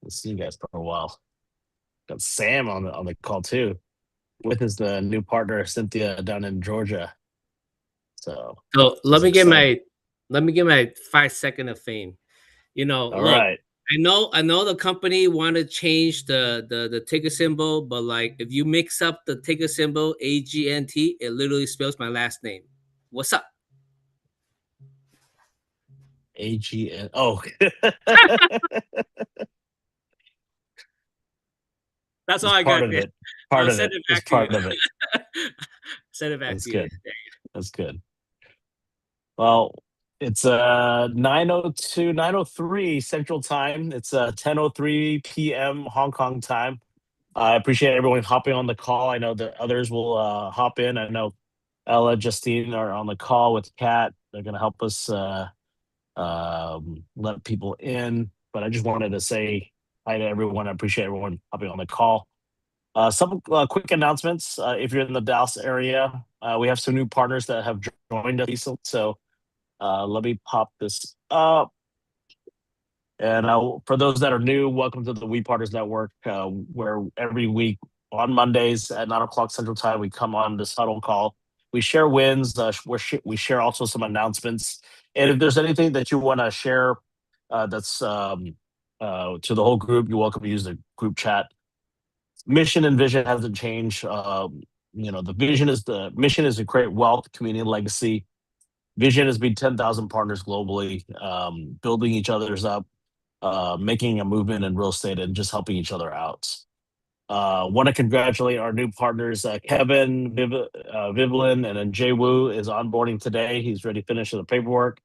I've seen you guys for a while. Got Sam on the call too. With his the new partner Cynthia down in Georgia. So So it's exciting. let me get my 5 second of fame. All Look, right. I know the company want to change the ticker symbol, but like if you mix up the ticker symbol AGNT, it literally spells my last name. What's up? AGN. Oh, That's all it's I part got of there. it. I'll Part of send it. it It's back to you. part of it. Send it back That's to you. good. That's good. Well, it's 9:02, 9:03 Central Time. It's 10:03 p.m. Hong Kong time. I appreciate everyone hopping on the call. I know that others will hop in. I know Ella, Justine are on the call with Kat. They're going to help us let people in. But I just wanted to say hi to everyone. I appreciate everyone hopping on the call. Some quick announcements. If you're in the Dallas area, we have some new partners that have joined us recently. So let me pop this up. And for those that are new, welcome to the We Partners Network, where every week on Mondays at 9 o'clock Central Time, we come on this huddle call. We share wins. We share also some announcements. And if there's anything that you want to share that's to the whole group, you're welcome to use the group chat. Mission and vision hasn't changed. The mission is to create wealth, community, and legacy. Vision has been 10,000 partners globally, building each other's up, making a movement in real estate and just helping each other out. Want to congratulate our new partners, Kevin, Vivlin, and then Jay Wu is onboarding today. He's already finished the paperwork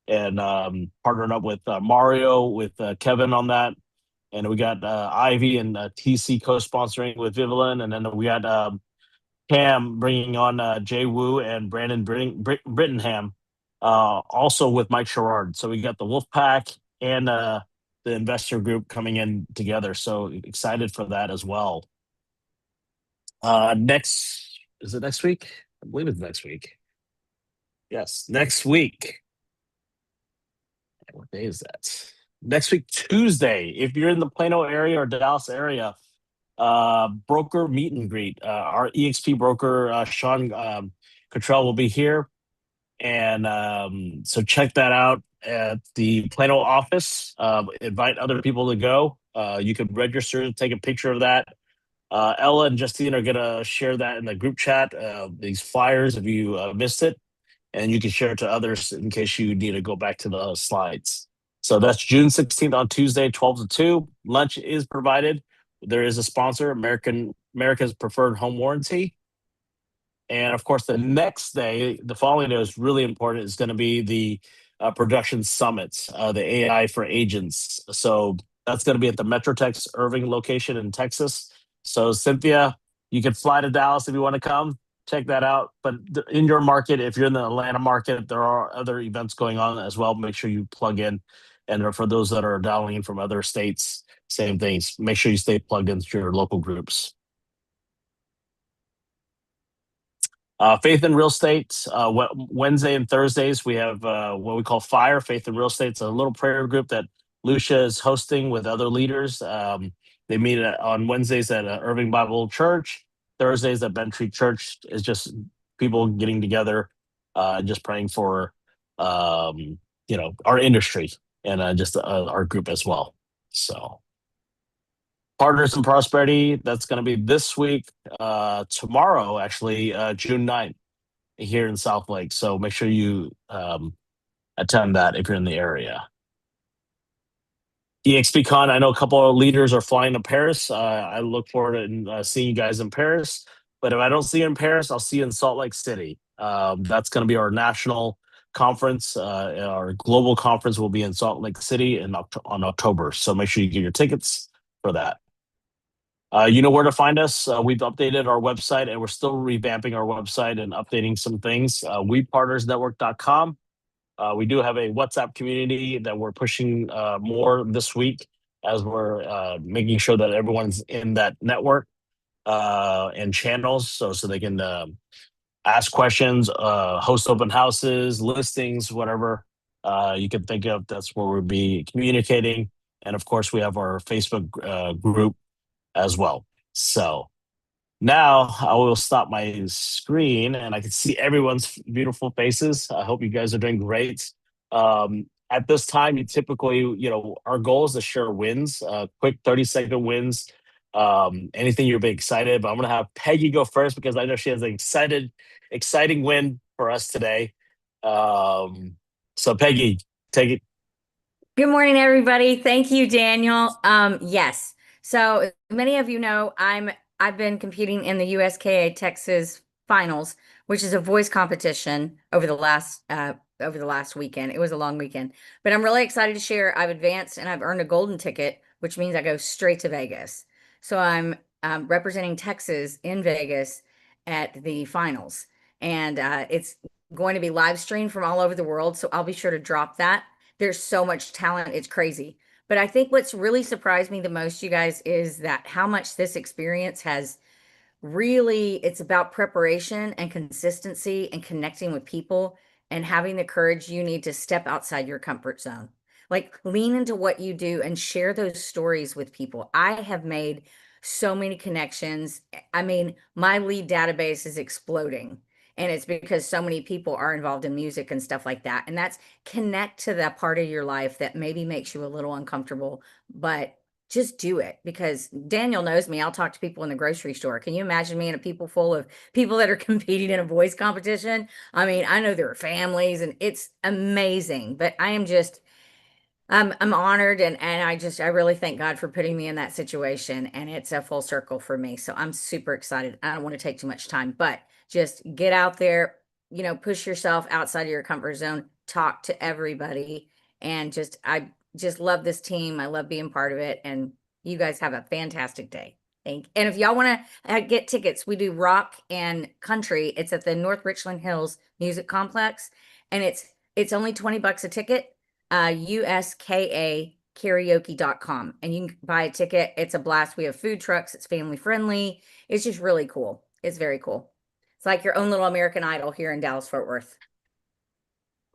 and partnering up with Mario, with Kevin on that. And we got Ivy and TC co-sponsoring with Vivlin. And then we got Cam bringing on Jay Wu and Brandon Brittenham, also with Mike Sherrard. So we got the Wolf Pack and the investor group coming in together. So excited for that as well. Next, is it next week? I believe it's next week. Yes, next week. What day is that? Next week, Tuesday. If you're in the Plano area or Dallas area, broker meet and greet. Our EXP broker, Sean Cottrell, will be here. And so check that out at the Plano office. Invite other people to go. You can register, take a picture of that. Ella and Justine are going to share that in the group chat, these flyers if you missed it. And you can share it to others in case you need to go back to the slides. So that's June 16th on Tuesday, 12 to 2. Lunch is provided. There is a sponsor, America's Preferred Home Warranty. And of course, the next day, the following day is really important. It's going to be the production summit, the AI for agents. So that's going to be at the Metrotex Irving location in Texas. So Cynthia, you can fly to Dallas if you want to come. Check that out. But in your market, if you're in the Atlanta market, there are other events going on as well. Make sure you plug in. And for those that are dialing in from other states, same things. Make sure you stay plugged into your local groups. Faith in Real Estate, Wednesday and Thursdays, we have what we call FIRE, Faith in Real Estate. It's a little prayer group that Lucia is hosting with other leaders. They meet on Wednesdays at Irving Bible Church. Thursdays at Bentry Church is just people getting together, just praying for, our industry and just our group as well. So Partners in Prosperity, that's going to be this week, tomorrow, actually, June 9th, here in South Lake. So make sure you attend that if you're in the area. EXPCon, I know a couple of leaders are flying to Paris. I look forward to seeing you guys in Paris. But if I don't see you in Paris, I'll see you in Salt Lake City. That's going to be our national conference. Our global conference will be in Salt Lake City on October. So make sure you get your tickets for that. You know where to find us. We've updated our website and we're still revamping our website and updating some things. WePartnersNetwork.com. We do have a WhatsApp community that we're pushing more this week as we're making sure that everyone's in that network and channels so they can ask questions, host open houses, listings, whatever you can think of. That's where we'll be communicating and of course we have our Facebook group as well. So now I will stop my screen and I can see everyone's beautiful faces. I hope you guys are doing great. At this time, you typically, our goal is to share wins, quick 30-second wins. Anything you're big excited, but I'm gonna have Peggy go first because I know she has an exciting win for us today. Um, so Peggy, take it. Good morning, everybody. Thank you, Daniel. Yes. So many of you know I've been competing in the USKA Texas Finals, which is a voice competition over the last weekend. It was a long weekend, but I'm really excited to share. I've advanced and I've earned a golden ticket, which means I go straight to Vegas. So I'm representing Texas in Vegas at the finals, and it's going to be live streamed from all over the world. So I'll be sure to drop that. There's so much talent. It's crazy. But I think what's really surprised me the most, you guys, is that how much this experience has really, it's about preparation and consistency and connecting with people and having the courage you need to step outside your comfort zone. Like lean into what you do and share those stories with people. I have made so many connections. I mean, my lead database is exploding. And it's because so many people are involved in music and stuff like that. And that's connect to that part of your life that maybe makes you a little uncomfortable, but just do it because Daniel knows me. I'll talk to people in the grocery store. Can you imagine me in a people full of people that are competing in a voice competition? I mean, I know there are families and it's amazing, but I am just I'm honored and I really thank God for putting me in that situation and it's a full circle for me. So I'm super excited. I don't want to take too much time, but just get out there, push yourself outside of your comfort zone, talk to everybody and I just love this team. I love being part of it and you guys have a fantastic day. And if y'all want to get tickets, we do rock and country. It's at the North Richland Hills Music Complex and it's only $20 a ticket uskakaraoke.com and you can buy a ticket. It's a blast. We have food trucks. It's family friendly. It's just really cool. It's very cool. It's like your own little American Idol here in Dallas Fort Worth.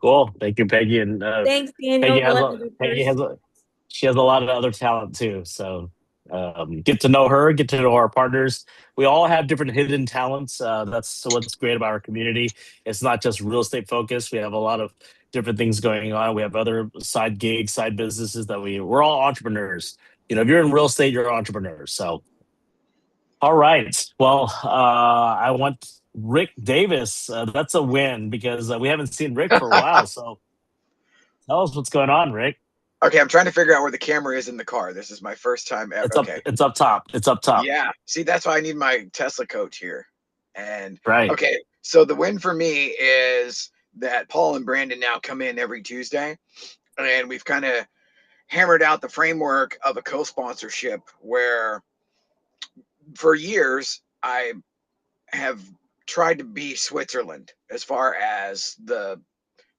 Cool. Thank you, Peggy. And Thanks, Daniel, Peggy for has letting a me go Peggy first. has a she has a lot of other talent too. So get to know her, get to know our partners. We all have different hidden talents. That's what's great about our community. It's not just real estate focused. We have a lot of different things going on. We have other side gigs, side businesses that we're all entrepreneurs. If you're in real estate, you're an entrepreneur. So all right. Well, I want Rick Davis. That's a win because we haven't seen Rick for a while. So tell us what's going on, Rick. Okay, I'm trying to figure out where the camera is in the car. This is my first time ever. It's up. Okay. It's up top. It's up top. Yeah. See, that's why I need my Tesla coach here. And Right. okay, so the win for me is that Paul and Brandon now come in every Tuesday, and we've kind of hammered out the framework of a co-sponsorship where for years I have tried to be Switzerland as far as the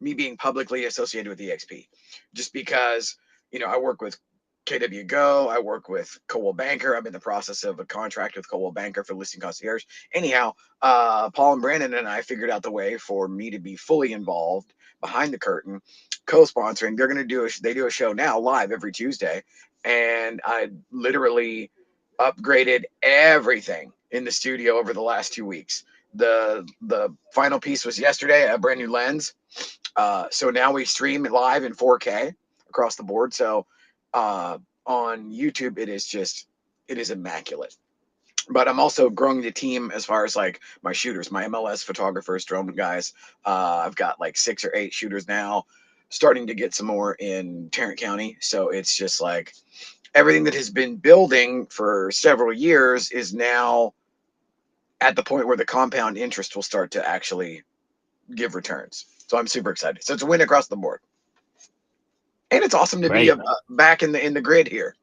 me being publicly associated with EXP, just because I work with KW Go, I work with Coldwell Banker. I'm in the process of a contract with Coldwell Banker for listing concierge. Anyhow, Paul and Brandon and I figured out the way for me to be fully involved behind the curtain, co-sponsoring. They do a show now live every Tuesday, and I literally upgraded everything in the studio over the last 2 weeks. The final piece was yesterday, a brand new lens. So now we stream it live in 4K across the board. So on YouTube, it is immaculate. But I'm also growing the team as far as like my shooters, my MLS photographers, drone guys. I've got like 6 or 8 shooters now, starting to get some more in Tarrant County. So it's just like everything that has been building for several years is now at the point where the compound interest will start to actually give returns. So I'm super excited. So it's a win across the board, and it's awesome to be Right. back in the grid here.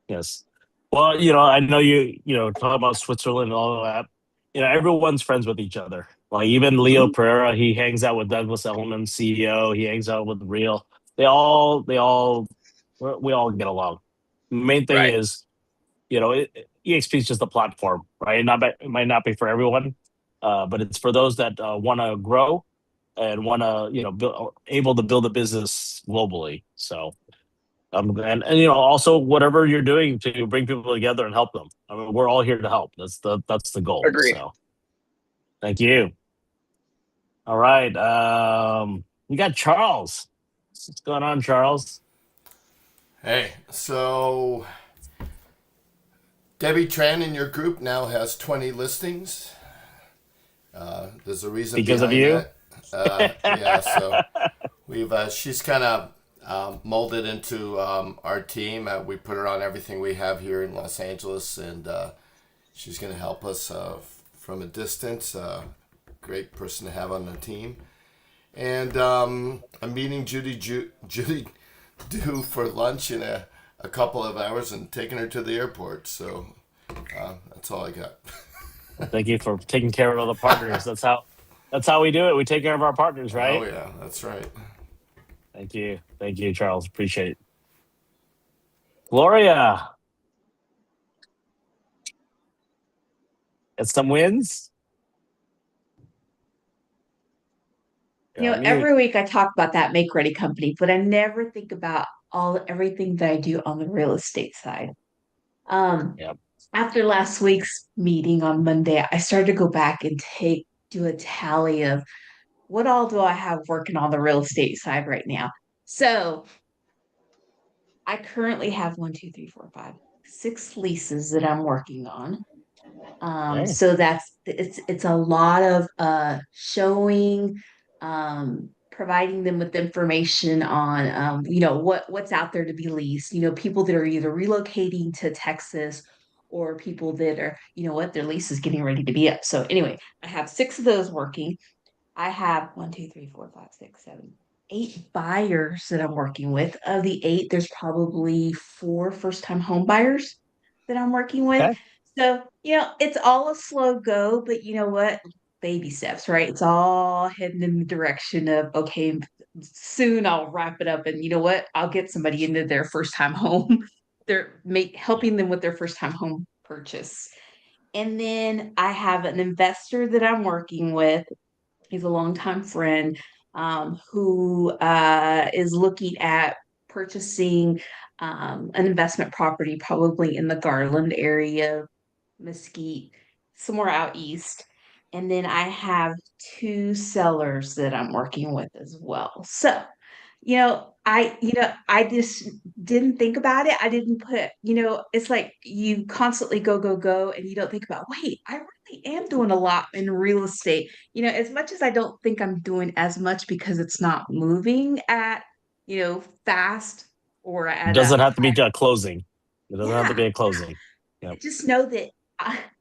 Yes. Well, I know talk about Switzerland and all of that. Everyone's friends with each other. Like even Leo Mhm. Pereira, he hangs out with Douglas Elliman, CEO. He hangs out with Real. We all get along. The main thing Right. is, EXP is just a platform, right? It might not be for everyone, but it's for those that want to grow and want to, able to build a business globally. So And you know, also whatever you're doing to bring people together and help them. I mean, we're all here to help. That's the goal. Agreed. So thank you. All right. We got Charles. What's going on, Charles? Hey, so Debbie Tran in your group now has 20 listings. There's a reason Because of behind you? that. Yeah, so we've she's kind of molded into our team. We put her on everything we have here in Los Angeles, and she's going to help us from a distance. Great person to have on the team. And I'm meeting Judy Dew for lunch in a couple of hours and taking her to the airport. So that's all I got. Thank you for taking care of all the partners. That's how we do it. We take care of our partners, right? Oh yeah, that's right. Thank you, Charles. Appreciate it. Gloria, got some wins. You know, You're on mute. every week I talk about that make ready company, but I never think about everything that I do on the real estate side. Yep. After last week's meeting on Monday, I started to go back and do a tally of what all do I have working on the real estate side right now. So I currently have 6 leases that I'm working on. Okay. So it's a lot of showing, providing them with information on what's out there to be leased. You know, people that are either relocating to Texas or people that are, their lease is getting ready to be up. So anyway, I have 6 of those working. I have 8 buyers that I'm working with. Of the 8, there's probably 4 first-time home buyers that I'm working with. Okay. So, it's all a slow go, but you know what? Baby steps, right? It's all heading in the direction of, okay, soon I'll wrap it up. And you know what? I'll get somebody into their first time home. Helping them with their first time home purchase. And then I have an investor that I'm working with. He's a longtime friend, who is looking at purchasing an investment property, probably in the Garland area, Mesquite, somewhere out east. And then I have 2 sellers that I'm working with as well. So, I just didn't think about it. I didn't put, it's like you constantly go, go, go, and you don't think about, wait, I really am doing a lot in real estate. As much as I don't think I'm doing as much because it's not moving at, fast or It at doesn't a, have to be a closing. It doesn't have to yeah, be a closing. I Yep. just know that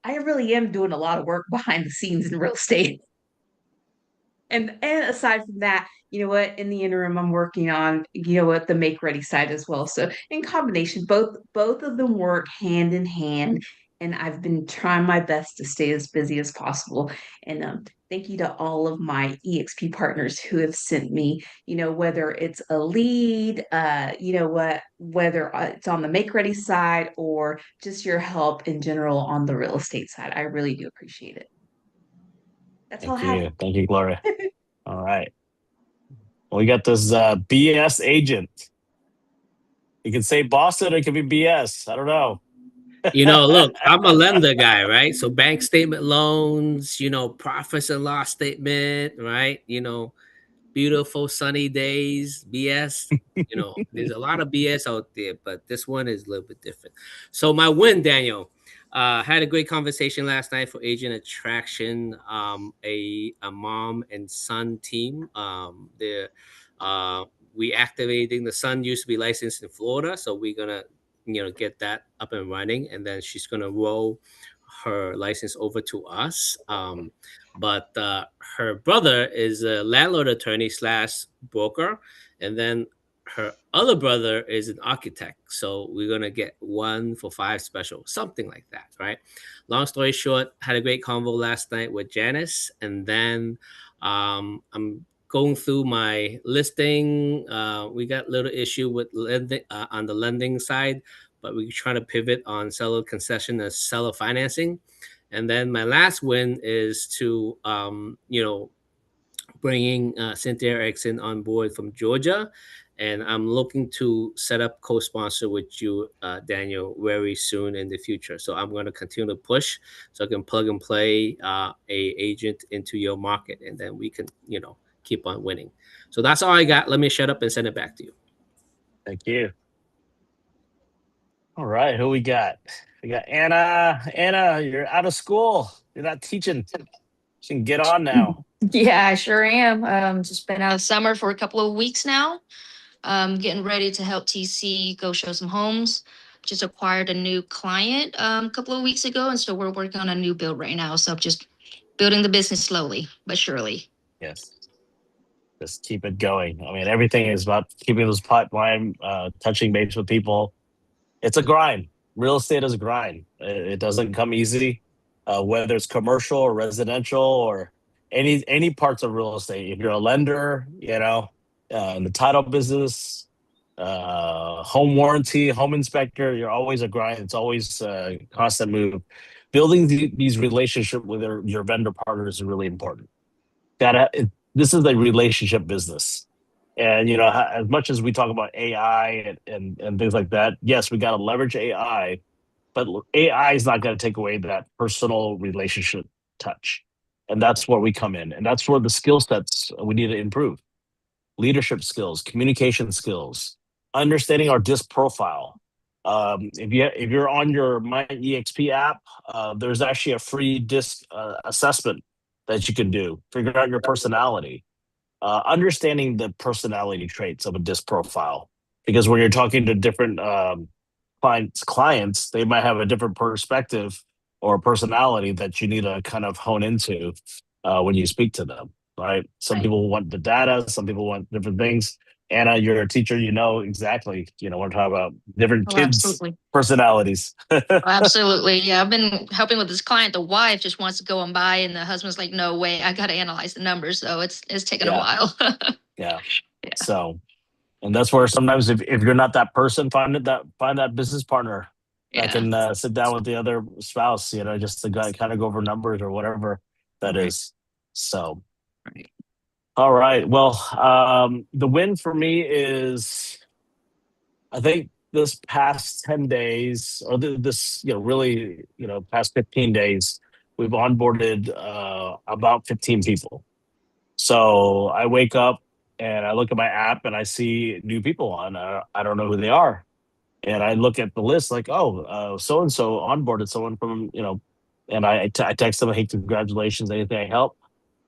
I really am doing a lot of work behind the scenes in real estate. And aside from that, you know what, in the interim, I'm working on, the make ready side as well. So in combination, both of them work hand in hand. And I've been trying my best to stay as busy as possible. And thank you to all of my EXP partners who have sent me, whether it's a lead, whether it's on the make ready side or just your help in general on the real estate side. I really do appreciate it. That's all I have. Thank you, Gloria. All right. Well, we got this BS agent. You can say Boston, or it could be BS. I don't know. Look, I'm a lender guy, right? So bank statement loans, profits and loss statement, right? Beautiful sunny days, BS. There's a lot of BS out there, but this one is a little bit different. So my win, Daniel, had a great conversation last night for Agent Attraction, a mom and son team. They're reactivating. The son used to be licensed in Florida, so we're gonna get that up and running, and then she's gonna roll her license over to us. But her brother is a landlord attorney slash broker, and then her other brother is an architect. So we're gonna get 1 for 5 special, something like that, right? Long story short, had a great convo last night with Janice, and then I'm going through my listing. We got a little issue with lending on the lending side, but we're trying to pivot on seller concession and seller financing. And then my last win is to, bringing Cynthia Erickson on board from Georgia. And I'm looking to set up co-sponsor with you, Daniel, very soon in the future. So I'm going to continue to push so I can plug and play a agent into your market, and then we can, keep on winning. So that's all I got. Let me shut up and send it back to you. Thank you. All right, who we got? We got Anna. Anna, you're out of school. You're not teaching. You can get on now. Yeah, I sure am. Just been out of summer for a couple of weeks now. Getting ready to help TC go show some homes. Just acquired a new client a couple of weeks ago, and so we're working on a new build right now. So just building the business slowly but surely. Yes. Just keep it going. I mean, everything is about keeping those pipeline, touching base with people. It's a grind. Real estate is a grind. It doesn't come easy, whether it's commercial or residential or any parts of real estate. If you're a lender, in the title business, home warranty, home inspector, you're always a grind. It's always a constant move. Building these relationships with your vendor partners is really important. This is a relationship business. And as much as we talk about AI and things like that, yes, we got to leverage AI, but AI is not going to take away that personal relationship touch. And that's where we come in. And that's where the skill sets we need to improve. Leadership skills, communication skills, understanding our disc profile. If you're on your My EXP app, there's actually a free disc assessment that you can do. Figure out your personality, understanding the personality traits of a disc profile, because when you're talking to different clients, they might have a different perspective or personality that you need to kind of hone into when you speak to them. Right? Some Right. people want the data, some people want different things. Anna, you're a teacher, you know exactly. We're talking about different Oh, kids' absolutely. personalities. Oh, absolutely. Yeah, I've been helping with this client. The wife just wants to go and buy, and the husband's like, "No way, I got to analyze the numbers." So it's taken a Yeah, while. yeah. Yeah. So, and that's where sometimes if you're not that person, find that business partner that Yeah. can sit down with the other spouse, just to kind of go over numbers or whatever that Right. is. So, Right. all right. Well, the win for me is, I think this past 10 days, or this, really, past 15 days, we've onboarded about 15 people. So I wake up and I look at my app and I see new people on. I don't know who they are. And I look at the list like, oh, so and so onboarded someone from, and I text them, hey, congratulations, anything I help.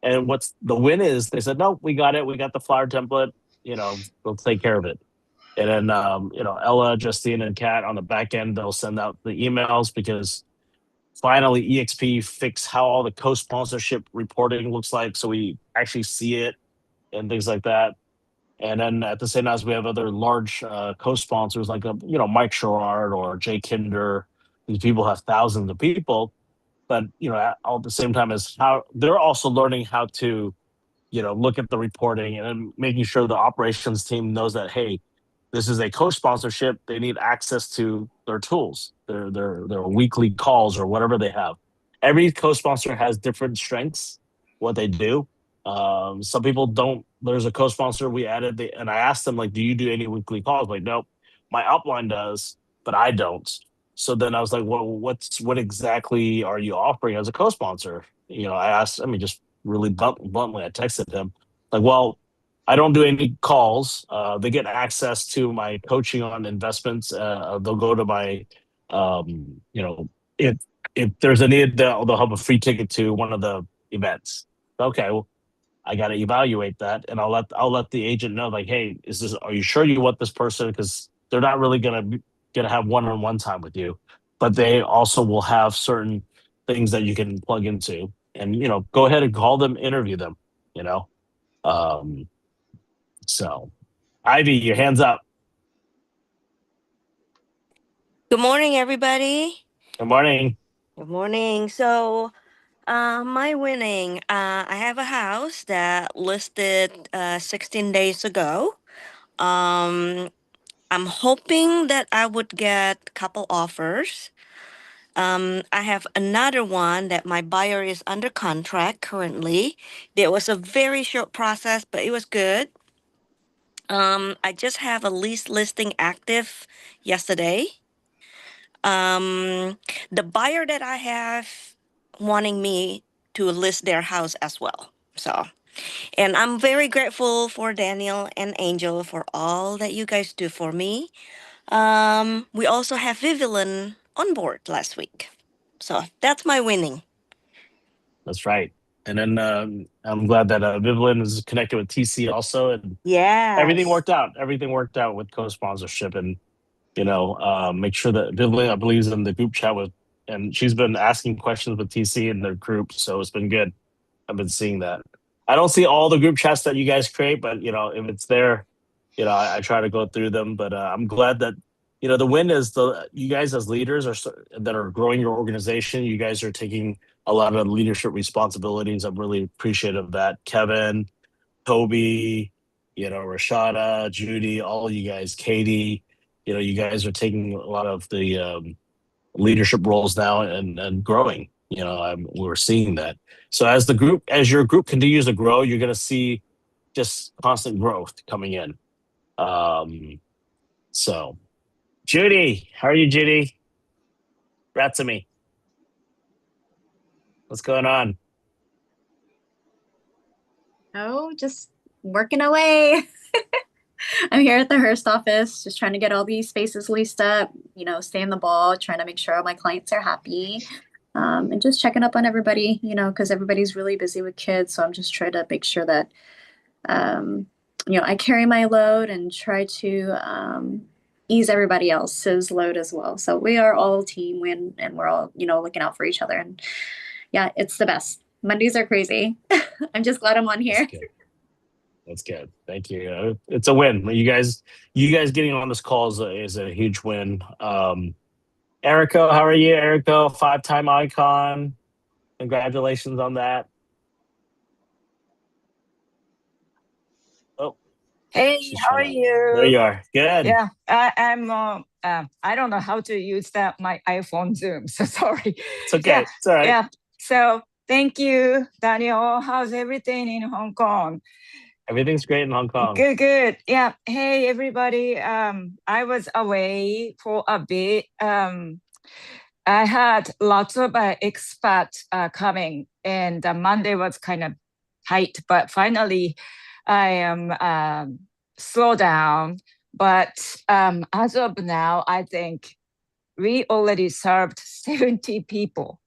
And what's the win is they said, no, we got it. We got the flyer template, we'll take care of it. And then, Ella, Justine, and Kat on the back end, they'll send out the emails because finally EXP fixed how all the co-sponsorship reporting looks like. So we actually see it and things like that. And then at the same time, we have other large co-sponsors like Mike Sherrard or Jay Kinder. These people have thousands of people, but all at the same time as how they're also learning how to look at the reporting and then making sure the operations team knows that, hey, this is a co-sponsorship. They need access to their tools, their weekly calls or whatever they have. Every co-sponsor has different strengths, what they do. Some people don't. There's a co-sponsor we added, and I asked them, like, do you do any weekly calls? Like, nope, my upline does, but I don't. So then I was like, well, what exactly are you offering as a co-sponsor? I asked, I mean, just really bluntly, I texted him, like, well, I don't do any calls. They get access to my coaching on investments. They'll go to my, if there's a need, they'll have a free ticket to one of the events. Okay, well, I got to evaluate that, and I'll let the agent know, like, hey, are you sure you want this person? Because they're not really gonna have one-on-one time with you, but they also will have certain things that you can plug into, and go ahead and call them, interview them. You know, um, so, Ivy, your hands up. Good morning, everybody. Good morning. Good morning. So, my winning, I have a house that listed 16 days ago. Um, I'm hoping that I would get a couple offers. I have another one that my buyer is under contract currently. There was a very short process, but it was good. I just have a lease listing active yesterday. The buyer that I have wanting me to list their house as well. So, and I'm very grateful for Daniel and Angel for all that you guys do for me. We also have Vivian on board last week. So that's my winning. That's right. And then I'm glad that Vivian is connected with TC also, and everything Yes. worked out. Everything worked out with co-sponsorship, and make sure that Vivian, I believe, is in the group chat with, and she's been asking questions with TC in the group, so it's been good. I've been seeing that. I don't see all the group chats that you guys create, but if it's there, I try to go through them. But I'm glad that the win is the you guys as leaders that are growing your organization. You guys are taking a lot of leadership responsibilities. I'm really appreciative of that. Kevin, Toby, Rashada, Judy, all you guys, Katie, you guys are taking a lot of the leadership roles now and growing. We're seeing that. So as your group continues to grow, you're going to see just constant growth coming in. So, Judy, how are you, Judy? Rat to me. What's going on? Oh, just working away. I'm here at the Hearst office, just trying to get all these spaces leased up, stay in the ball, trying to make sure all my clients are happy. And just checking up on everybody, because everybody's really busy with kids. So I'm just trying to make sure that, I carry my load and try to ease everybody else's load as well. So we are all a team and we're all, looking out for each other. And yeah, it's the best. Mondays are crazy. I'm just glad I'm on here. That's good. Thank you. It's a win. You guys getting on this call is a huge win. Erico, how are you, Erico? 5-time icon. Congratulations on that. Oh, Hey, how are there you? you are. Good. Yeah, I'm. I don't know how to use my iPhone Zoom. So sorry. It's okay. Yeah, It's all right. yeah. So thank you, Daniel. How's everything in Hong Kong? Everything's great in Hong Kong. Good, good. Yeah. Hey, everybody. I was away for a bit. I had lots of expats coming, and Monday was kind of tight, but finally I am slow down. But as of now, I think we already served 70 people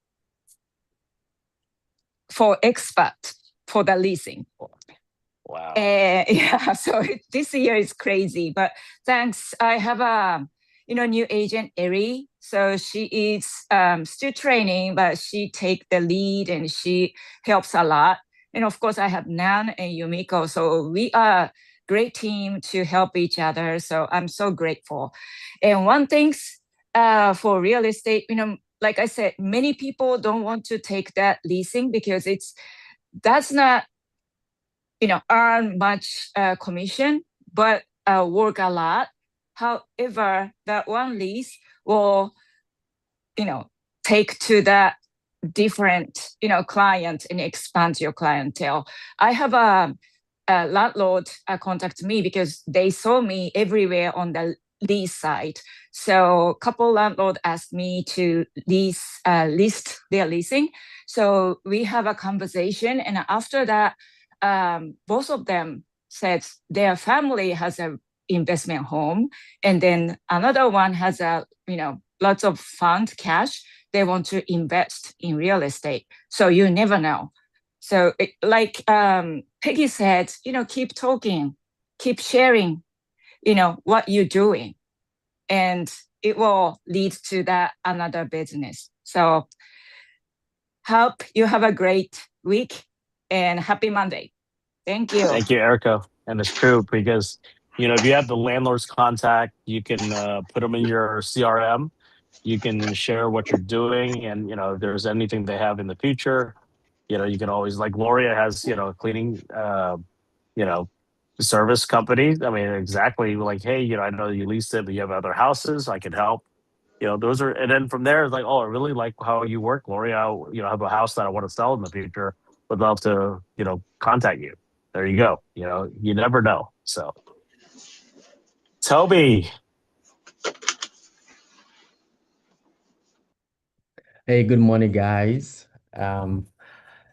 for expat for the leasing. Wow. Yeah, so this year is crazy, but thanks. I have a new agent, Eri. So she is still training, but she take the lead and she helps a lot. And of course, I have Nan and Yumiko. So we are a great team to help each other. So I'm so grateful. And one thing for real estate, like I said, many people don't want to take that leasing because that's not earn much commission, but work a lot. However, that one lease will, take to that different, client and expand your clientele. I have a landlord contact me because they saw me everywhere on the lease side. So a couple landlord asked me to list their leasing. So we have a conversation, and after that, both of them said their family has a investment home, and then another one has lots of fund cash they want to invest in real estate. So you never know. So like Peggy said, keep talking, keep sharing, what you're doing, and it will lead to that another business. So hope you have a great week and happy Monday. Thank you. Thank you, Erica. And it's true because, if you have the landlord's contact, you can put them in your CRM. You can share what you're doing. And, if there's anything they have in the future, you can always, like Gloria has, cleaning, service company. I mean, exactly like, hey, I know you leased it, but you have other houses. I can help. Those are, and then from there, it's like, oh, I really like how you work, Gloria. I have a house that I want to sell in the future. Would love to, contact you. There you go. You never know. So Toby. Hey, good morning, guys.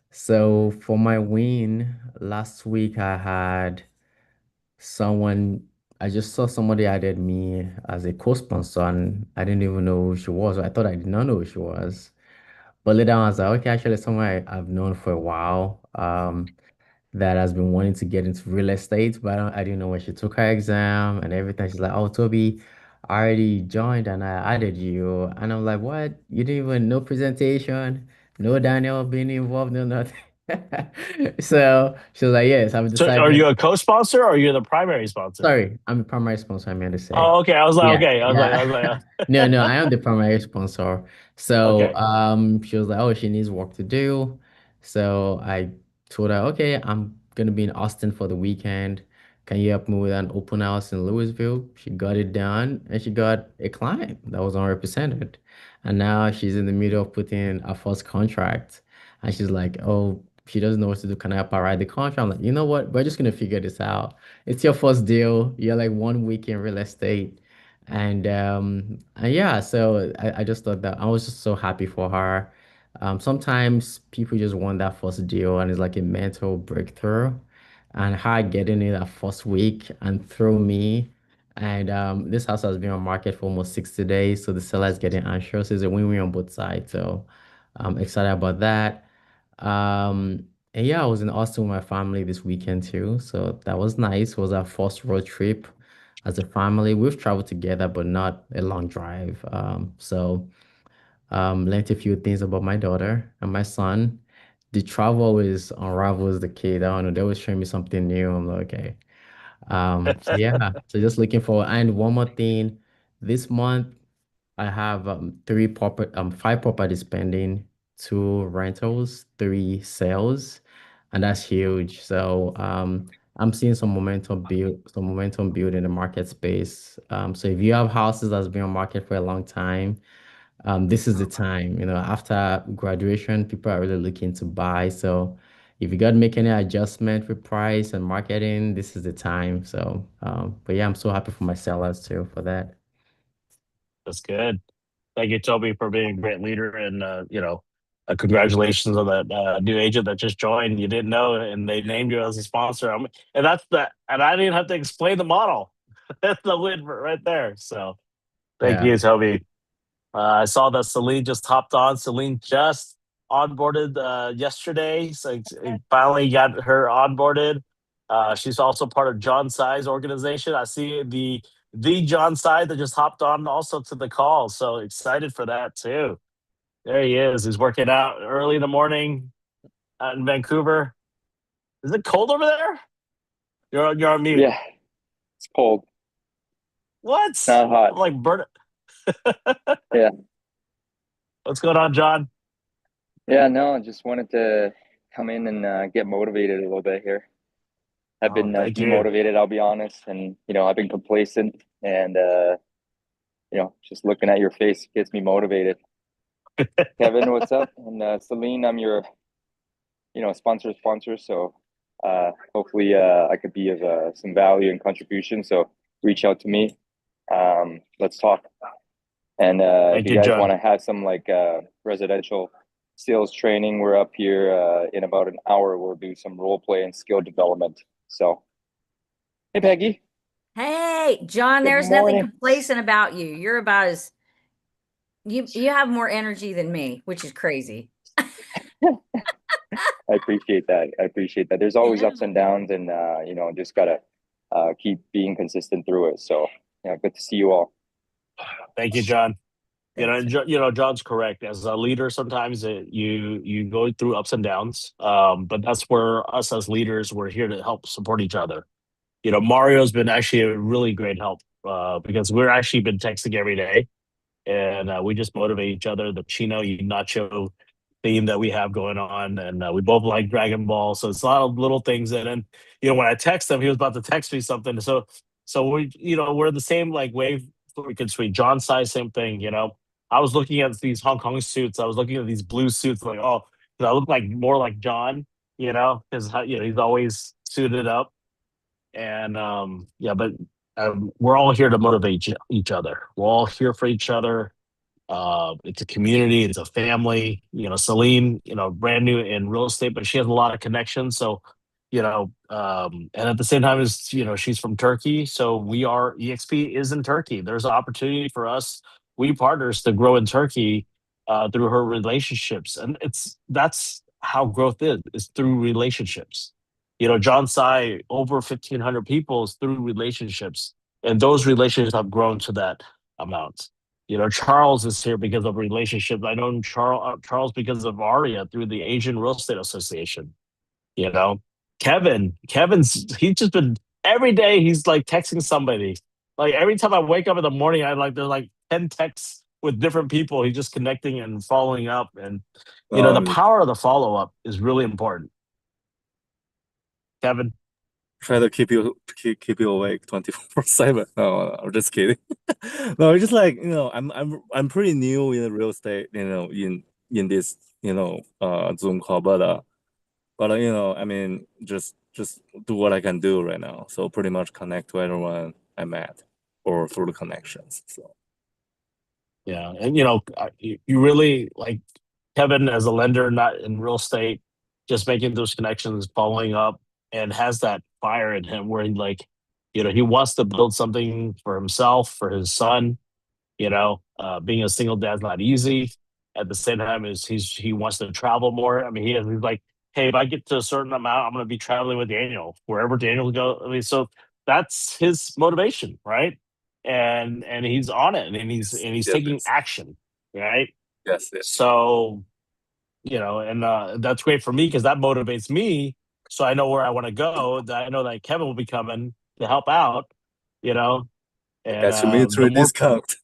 So for my win last week, I had someone, I just saw somebody added me as a co-sponsor, and I didn't even know who she was. I thought I did not know who she was. But later on, I was like, okay, actually, someone I've known for a while. That has been wanting to get into real estate, but I didn't know when she took her exam and everything. She's like, "Oh, Toby, I already joined and I added you." And I'm like, "What? You didn't even no presentation, no Daniel being involved, no nothing." So she was like, "Yes, I've So are you decided." a co-sponsor or are you the primary sponsor? Sorry, I'm a primary sponsor, I meant to say. Oh, okay. I was like, Yeah, okay. I was yeah. like, No, no, I am the primary sponsor. So, okay. she was like, "Oh, she needs work to do." So I told her, "Okay, I'm gonna be in Austin for the weekend. Can you help me with an open house in Louisville?" She got it done, and she got a client that was unrepresented. And now she's in the middle of putting in her first contract, and she's like, "Oh, she doesn't know what to do. Can I help her write the contract?" I'm like, "You know what? We're just gonna figure this out. It's your first deal. You're like 1 week in real estate." And yeah, so I just thought that I was just so happy for her. Sometimes people just want that first deal and it's like a mental breakthrough. And her getting it that first week and through me. And this house has been on market for almost 60 days. So the seller is getting anxious. It's a win-win on both sides. So I'm excited about that. And yeah, I was in Austin with my family this weekend too. So that was nice. It was our first road trip as a family. We've traveled together, but not a long drive. Learned a few things about my daughter and my son. The travel always unravels the kid. I don't know, they always showing me something new. I'm like, okay. So yeah, so just looking forward. And one more thing, this month I have five properties pending, two rentals, three sales, and that's huge. So I'm seeing some momentum build in the market space. So if you have houses that's been on market for a long time, this is the time. After graduation, people are really looking to buy. So if you got to make any adjustment with price and marketing, this is the time. So, but yeah, I'm so happy for my sellers too for that. That's good. Thank you, Toby, for being a great leader. And, congratulations on that new agent that just joined. You didn't know, and they named you as a sponsor. And and I didn't have to explain the model. That's the win right there. So thank Yeah. you, Toby. I saw that Celine just hopped on. Celine just onboarded yesterday, so it finally got her onboarded. She's also part of John Sai's organization. I see the John Sai that just hopped on also to the call. So excited for that too. There he is. He's working out early in the morning out in Vancouver. Is it cold over there? You're on mute. Yeah, it's cold. What? Not hot. I'm like burn. Yeah. What's going on, John? Yeah, no, I just wanted to come in and get motivated a little bit here. I've Oh, been thank you. demotivated, I'll be honest, and I've been complacent, and just looking at your face gets me motivated. Kevin, what's up? And Celine, I'm your sponsor, so hopefully I could be of some value and contribution. So reach out to me. Let's talk. And if Thank you you, guys John. want to have some residential sales training, we're up here in about an hour. We'll do some role play and skill development. So, hey, Peggy. Hey, John, Good there's nothing morning. complacent about you. You're about as you have more energy than me, which is crazy. I appreciate that. There's always Yeah. ups and downs, and just gotta keep being consistent through it. So, yeah, good to see you all. Thank you, John. Thanks. John's correct. As a leader, sometimes you go through ups and downs. But that's where us as leaders, we're here to help support each other. Mario's been actually a really great help because we're actually been texting every day, and we just motivate each other. The Chino y Nacho theme that we have going on, and we both like Dragon Ball, so it's a lot of little things. And then, when I text him, he was about to text me something. So we're the same like wave freaking suite. John size same thing. I was looking at these Hong Kong suits. I was looking at these blue suits, like, oh, 'cause I look like more like John. Because he's always suited up. And yeah, but we're all here to motivate each other. We're all here for each other. It's a community, it's a family. Celine, brand new in real estate, but she has a lot of connections. So, and at the same time as she's from Turkey, so EXP is in Turkey. There's an opportunity for us, we partners, to grow in Turkey through her relationships, and that's how growth is through relationships. John Sai, over 1,500 people is through relationships, and those relationships have grown to that amount. Charles is here because of relationships. I know Charles because of Aria through the Asian Real Estate Association. You know, he's just been every day. He's like texting somebody. Like every time I wake up in the morning, there's like 10 texts with different people. He's just connecting and following up, and the power of the follow up is really important. Kevin. Try to keep you awake 24/7. No, I'm just kidding. No, it's just like I'm pretty new in real estate. In this Zoom call, but I mean, just do what I can do right now. So pretty much connect to everyone I met or through the connections. So yeah, and you really like Kevin as a lender, not in real estate, just making those connections, following up, and has that fire in him where he wants to build something for himself, for his son. Being a single dad's not easy. At the same time, he wants to travel more. I mean, he's like, hey, if I get to a certain amount, I'm going to be traveling with Daniel wherever Daniel goes. I mean, so that's his motivation, right? And he's on it, and he's yes, taking action, right? yes. So and that's great for me because that motivates me. So I know where I want to go. That I know that Kevin will be coming to help out. And That's your military discount.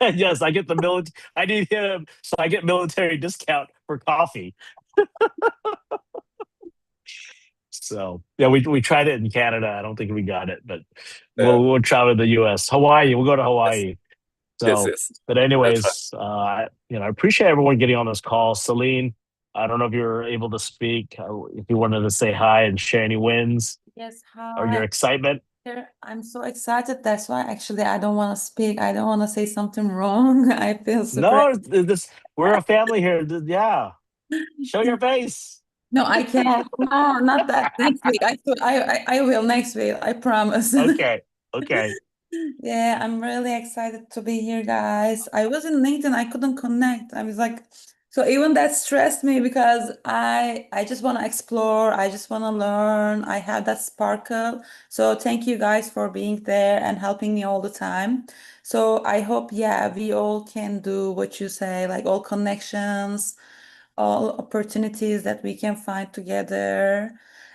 yes, I get the military. I need him, so I get military discount for coffee. So yeah, we tried it in Canada. I don't think we got it, but we'll travel to the U.S. Hawaii. We'll go to Hawaii. So, yes. But anyways, I appreciate everyone getting on this call. Celine, I don't know if you're able to speak. If you wanted to say hi and share any wins. Yes, hi. Or your excitement. I'm so excited. That's why actually I don't want to speak. I don't want to say something wrong. I feel super. No, we're a family here. Yeah, show your face. No, I can't. No, not that. Next week. I will next week. I promise. Okay. Yeah, I'm really excited to be here, guys. I was in LinkedIn. I couldn't connect. I was like, so even that stressed me because I just want to explore. I just want to learn. I have that sparkle. So thank you guys for being there and helping me all the time. So I hope, yeah, we all can do what you say, like all connections, all opportunities that we can find together.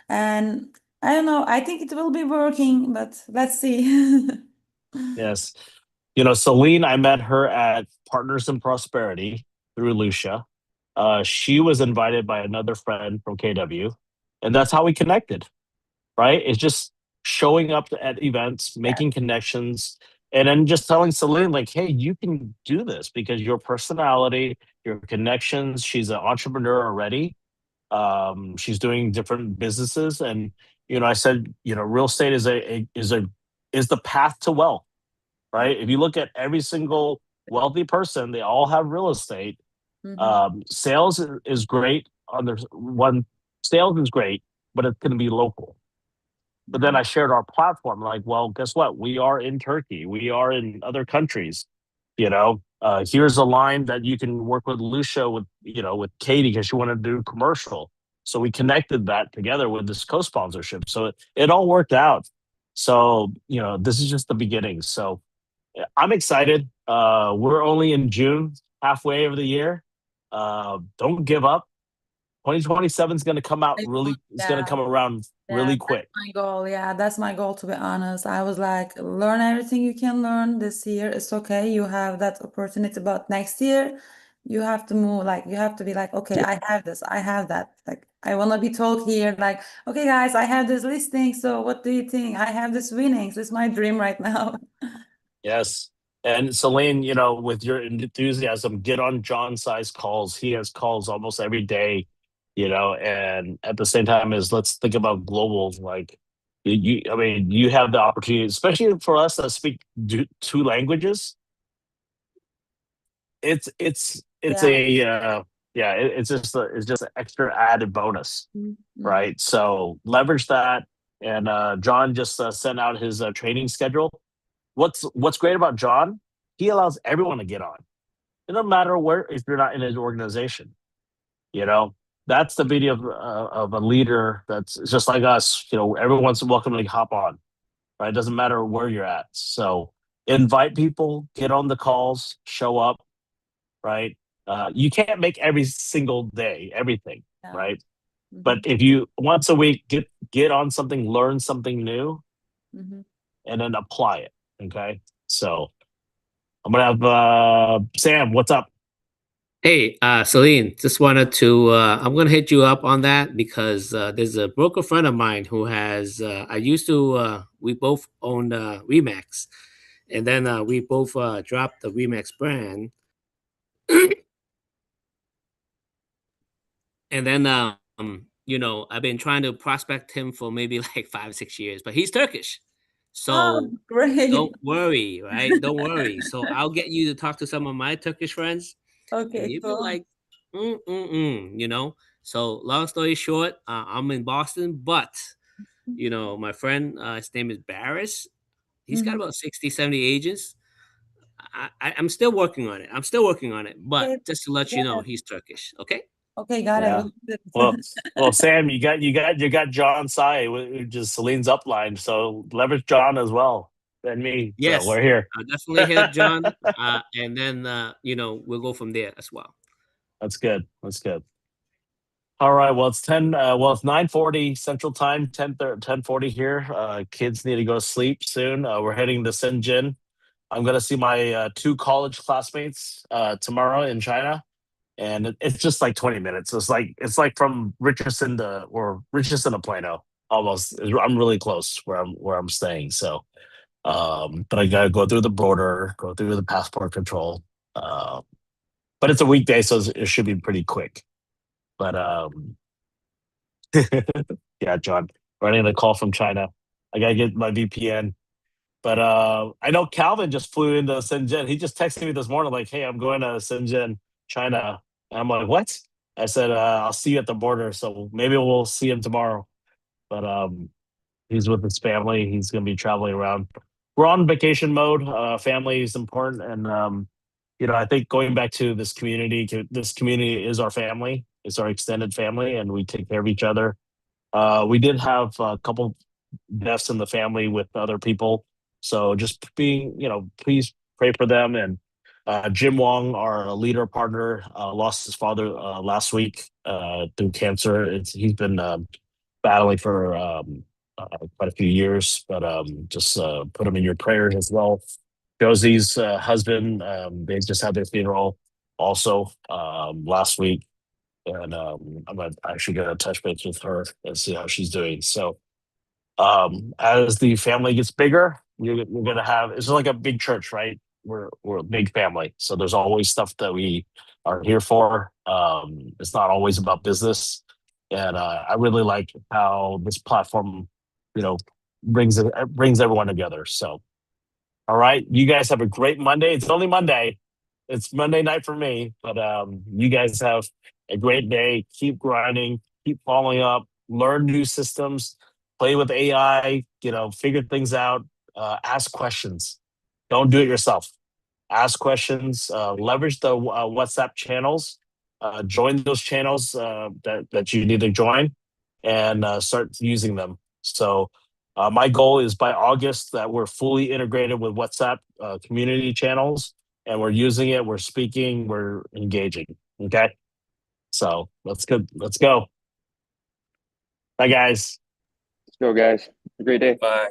And I don't know, I think it will be working, but let's see. Yes. Celine, I met her at Partners in Prosperity through Lucia. She was invited by another friend from KW, and that's how we connected, right? It's just showing up at events, making connections, and then just telling Celine, like, hey, you can do this because your personality, your connections, she's an entrepreneur already. She's doing different businesses. And, I said, real estate is the path to wealth, right? If you look at every single wealthy person, they all have real estate. Sales is great on their one. Sales is great, but it's going to be local. But then I shared our platform, like, well, guess what? We are in Turkey. We are in other countries. Here's a line that you can work with Lucia, with Katie, because she wanted to do commercial. So we connected that together with this co-sponsorship. So it all worked out. So this is just the beginning. So I'm excited. We're only in June, halfway of the year. Don't give up. 2027 is going to come out really. It's going to come around really quick. That's my goal. Yeah, that's my goal, to be honest. I was like, learn everything you can learn this year. It's okay. You have that opportunity, but next year you have to move. Like, you have to be like, okay, I have this, I have that. Like, I want to be told here, like, okay, guys, I have this listing. So what do you think? I have this winnings. This is my dream right now. Yes. And Celine, with your enthusiasm, get on John Sai's calls. He has calls almost every day, and at the same time let's think about global, like, I mean, you have the opportunity, especially for us that speak two languages. It's Yeah. it's just an extra added bonus, Mm-hmm. right? So leverage that. And John just sent out his training schedule. What's great about John? He allows everyone to get on. It doesn't matter where if you're not in his organization. You know, that's the beauty of a leader that's just like us. You know, everyone's welcome to hop on. Right? It doesn't matter where you're at. So invite people, get on the calls, show up. Right? You can't make every single day everything. Yeah. Right? Mm-hmm. But if you once a week get on something, learn something new, Mm-hmm. and then apply it. Okay. So I'm gonna have Sam. What's up? Hey, Celine, just wanted to, I'm going to hit you up on that because there's a broker friend of mine who has, I used to, we both owned Remax, and then we both dropped the Remax brand. And then, I've been trying to prospect him for maybe like 5 or 6 years, but he's Turkish. Oh, So great. don't worry, right? Don't worry. So I'll get you to talk to some of my Turkish friends, and Okay, you'd be cool. like, you know. So long story short, I'm in Boston, but my friend, his name is Barris. He's got Mm-hmm. about 60, 70 agents. I'm still working on it. I'm still working on it, but Okay, just to let you know, got it. he's Turkish. Okay. Okay, got it. Yeah. Let's do it. Well, Sam, you got John Sai, which is Celine's upline. So leverage John as well and me. So Yes, we're here. I'll definitely hit up John, and then we'll go from there as well. That's good. That's good. All right. Well, it's 10. Well, it's 9:40 Central Time. 10:40 here. Kids need to go to sleep soon. We're heading to Shenzhen. I'm gonna see my two college classmates tomorrow in China, and it's just like 20 minutes. It's like from Richardson to Plano almost. I'm really close where I'm staying. So, but I gotta go through the border, go through the passport control. Uh, but it's a weekday, so it should be pretty quick. But yeah, John, running a call from China. I gotta get my VPN. But I know Calvin just flew into Shenzhen. He just texted me this morning, like, "Hey, I'm going to Shenzhen, China." And I'm like, "What?" I said, "I'll see you at the border." So maybe we'll see him tomorrow. But he's with his family. He's going to be traveling around. We're on vacation mode. Family is important, and I think going back to this community. This community is our family. It's our extended family, and we take care of each other. We did have a couple deaths in the family with other people. So just please pray for them. And Jim Wong, our leader partner, lost his father last week through cancer. He's been battling for quite a few years, but just put him in your prayers as well. Josie's husband, they just had their funeral also last week. And actually gonna touch base with her and see how she's doing. So as the family gets bigger, we're gonna have it's like a big church, right? We're a big family, so there's always stuff that we are here for. It's not always about business, and I really like how this platform, you know, brings everyone together. So, all right, you guys have a great Monday. It's only Monday. It's Monday night for me, but you guys have a great day. Keep grinding, keep following up, learn new systems, play with AI, figure things out, ask questions. Don't do it yourself. Ask questions, leverage the WhatsApp channels, join those channels that you need to join, and start using them. So, my goal is by August that we're fully integrated with WhatsApp community channels, and we're using it, we're speaking, we're engaging. Okay. So let's go. Let's go. Bye, guys. Let's go, guys. Have a great day. Bye.